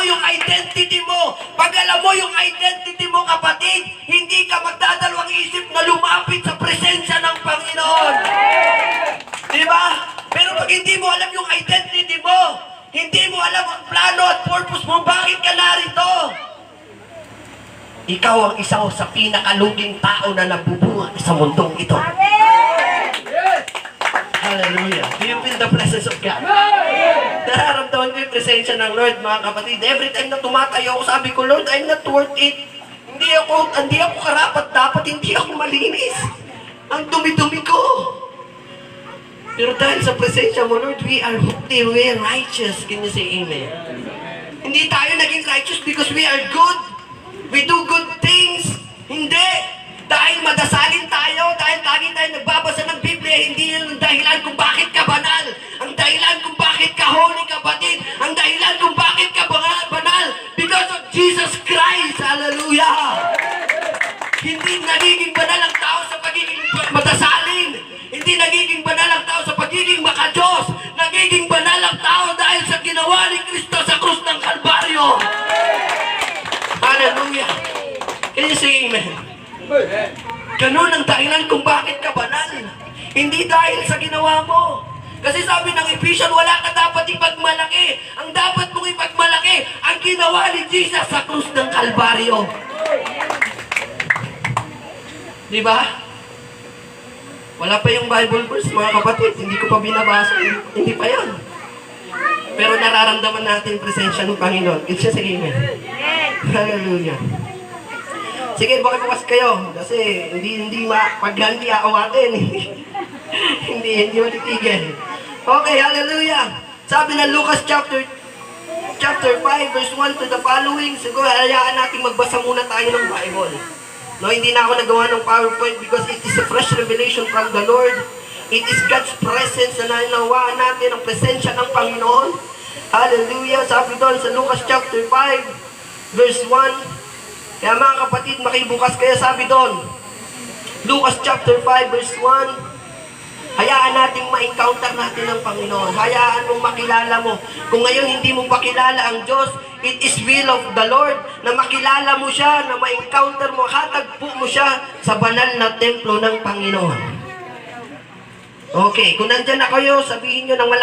mo yung identity mo. Pag alam mo yung identity mo, kapatid, hindi ka magdadalawang isip na lumapit sa presensya ng Panginoon. Diba? Pero pag hindi mo alam yung identity mo, hindi mo alam ang plano at purpose mo, bakit ka narito? Ikaw ang isa sa pinakaluging tao na nabubuhay sa mundong ito. Hallelujah. Do you feel the presence of God? Nararamdaman ko yung presensya ng Lord, mga kapatid. Every time na tumatayo ako, sabi ko, Lord, I'm not worth it. Hindi ako karapat, dapat hindi ako malinis. Ang dumi-dumi ko. Pero dahil sa presensya mo, Lord, we are holy, we are righteous. Can you say amen? Hindi tayo naging righteous because we are good. We do good things. Hindi. Dahil madasalin tayo, dahil lagi tayo nagbabasa ng Biblia, hindi yun ang dahilan kung bakit ka banal. Ang dahilan kung bakit ka holy, kapatid. Ang dahilan kung bakit ka banal. Because of Jesus Christ. Hallelujah. Hindi nagiging banal ang tao sa pagiging madasalin. Hindi nagiging banal ang tao sa pagiging makadiyos. Nagiging banal ang tao dahil sa ginawa ni Kristo sa krus ng Kalbaryo. Hallelujah. Can you say amen? Ganun ang dahilan kung bakit ka banal. Hindi dahil sa ginawa mo. Kasi sabi ng Ephesians, wala ka dapat ipagmalaki. Ang dapat mong ipagmalaki, ang ginawa ni Jesus sa krus ng Kalbaryo. Diba? Wala pa yung Bible verse, mga kapatid. Hindi ko pa binabasa. Hindi pa yan. Pero nararamdaman natin presensya ng Panginoon. It's just amen. Hallelujah. Sige, bakit bukas kayo? Kasi hindi pag hindi aawatin. hindi matitigil. Okay, hallelujah. Sabi ng Lucas chapter 5 verse 1 to the following. Siguro hayaan natin magbasa muna tayo ng Bible. No, hindi na ako nagawa ng PowerPoint because it is a fresh revelation from the Lord. It is God's presence na nanawaan natin ang presensya ng Panginoon. Hallelujah. Sabi doon sa Lucas chapter 5 verse 1. Kaya mga kapatid, makibukas kaya sabi doon, Lucas chapter 5 verse 1, hayaan nating ma-encounter natin ang Panginoon. Hayaan mong makilala mo. Kung ngayon hindi mo pakilala ang Diyos, it is will of the Lord na makilala mo siya, na ma-encounter mo, hatagpo mo siya sa banal na templo ng Panginoon. Okay, kung nandyan na kayo, sabihin nyo ng malakas.